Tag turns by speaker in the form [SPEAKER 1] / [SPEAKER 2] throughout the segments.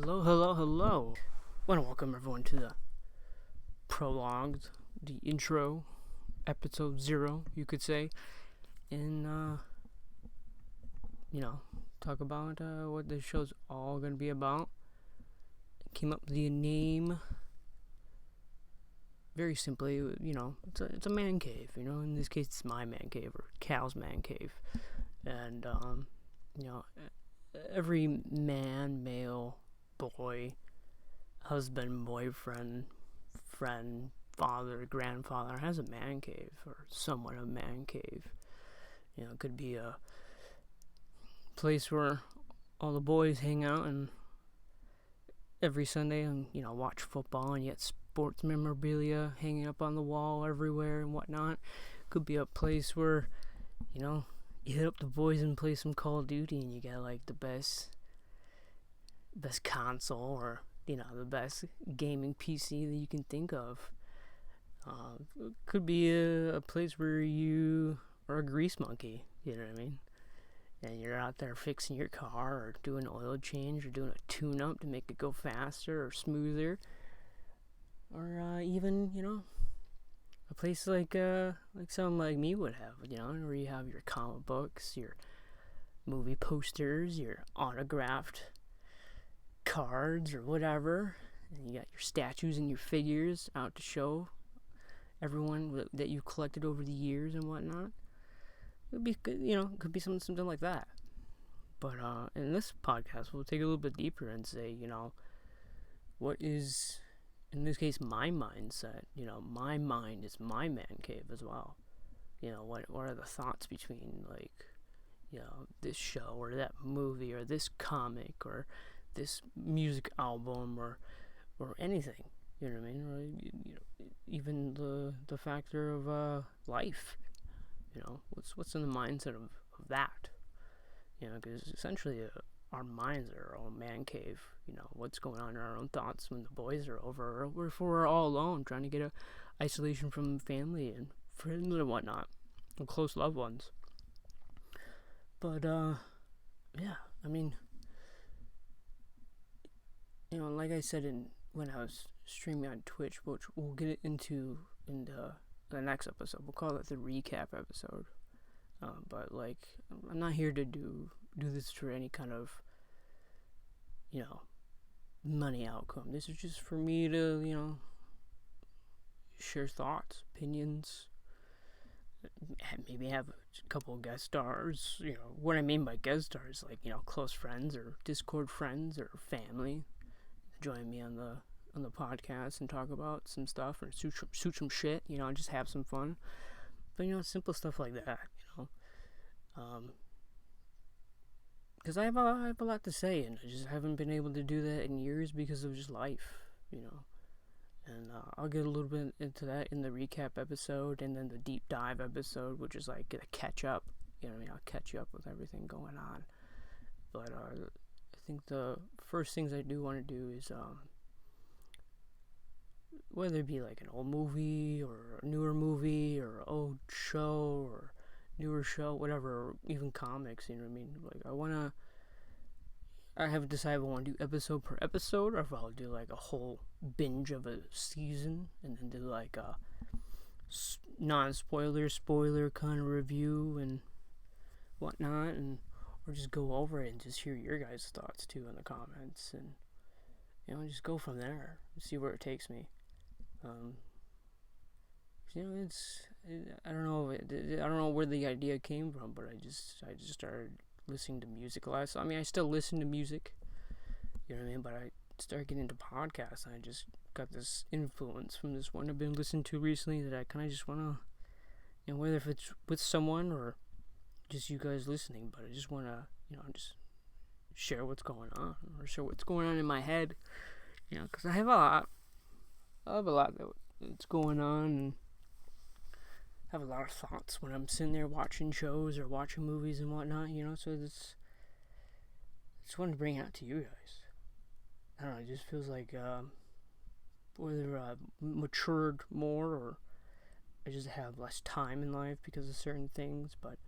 [SPEAKER 1] Hello. I want to welcome everyone to the Prologue, the intro, episode 0, you could say, and, talk about what this show's all going to be about. Came up with the name very simply, it's a man cave, in this case it's my man cave, or Cal's man cave, and, every man, male, boy, husband, boyfriend, friend, father, grandfather has a man cave, or somewhat a man cave. It could be a place where all the boys hang out and every Sunday and, watch football and get sports memorabilia hanging up on the wall everywhere and whatnot. Could be a place where, you hit up the boys and play some Call of Duty and you get like the best console, or the best gaming PC that you can think of. Could be a place where you are a grease monkey, you know what I mean? And you're out there fixing your car, or doing an oil change, or doing a tune-up to make it go faster or smoother. Or even, a place like someone like me would have, where you have your comic books, your movie posters, your autographed cards or whatever, and you got your statues and your figures out to show everyone that you collected over the years and whatnot. It would be good, could be something like that. But in this podcast, we'll take a little bit deeper and say, what is, in this case, my mindset. My mind is my man cave as well. What are the thoughts between, this show or that movie or this comic or this music album or anything, you know what I mean? Or, even the factor of life, what's in the mindset of that, because essentially our minds are our own man cave. What's going on in our own thoughts when the boys are over, or if we're all alone trying to get a isolation from family and friends and whatnot, and close loved ones. But yeah, I mean, like I said when I was streaming on Twitch, which we'll get into in the next episode. We'll call it the recap episode. But I'm not here to do this for any kind of, money outcome. This is just for me to, share thoughts, opinions, maybe have a couple of guest stars. What I mean by guest stars, close friends or Discord friends or family join me on the podcast and talk about some stuff, or shoot some shit, just have some fun. But simple stuff like that, because I have a lot to say, and I just haven't been able to do that in years because of just life, and I'll get a little bit into that in the recap episode, and then the deep dive episode, which is like a catch up, I'll catch you up with everything going on. But I think the first things I do want to do is whether it be like an old movie or a newer movie or old show or newer show, whatever, or even comics, I mean? I haven't decided if I want to do episode per episode, or if I'll do like a whole binge of a season and then do like a spoiler kind of review and whatnot, or just go over it and just hear your guys' thoughts too in the comments, and just go from there and see where it takes me. I don't know where the idea came from, but I just started listening to music a lot. So, I mean, I still listen to music, but I started getting into podcasts, and I just got this influence from this one I've been listening to recently that I kind of just want to, whether if it's with someone or just you guys listening, but I just want to, just share what's going on, or share what's going on in my head, because I have a lot that's going on, and I have a lot of thoughts when I'm sitting there watching shows or watching movies and whatnot, so just wanted to bring it out to you guys. I don't know, it just feels like whether I've matured more, or I just have less time in life because of certain things, but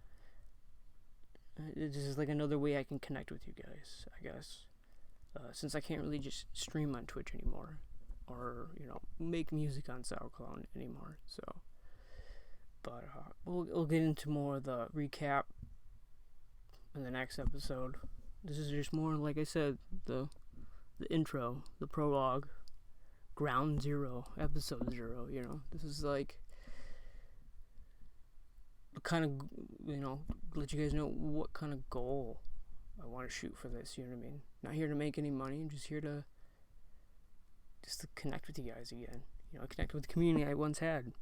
[SPEAKER 1] this is like another way I can connect with you guys, I guess. since I can't really just stream on Twitch anymore, or make music on SoundCloud anymore. So, but we'll get into more of the recap in the next episode. This is just more, like I said, the intro, the prologue, ground zero, episode 0. This is like kind of let you guys know what kind of goal I want to shoot for this. You know what I mean? Not here to make any money. I'm just here to connect with you guys again. Connect with the community I once had.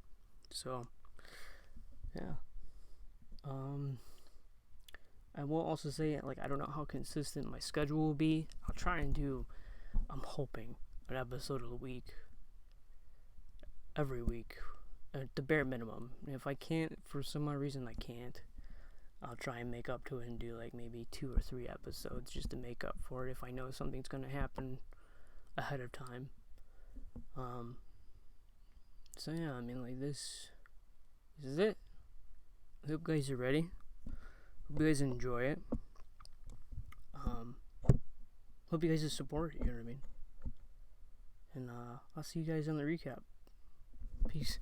[SPEAKER 1] So, yeah. I will also say, I don't know how consistent my schedule will be. I'll try and do, I'm hoping, an episode of the week. Every week. At the bare minimum. If I can't, for some odd reason I can't, I'll try and make up to it and do maybe 2 or 3 episodes just to make up for it if I know something's going to happen ahead of time. So yeah, this is it. I hope you guys are ready. Hope you guys enjoy it. Hope you guys support it, you know what I mean? And I'll see you guys on the recap. Peace.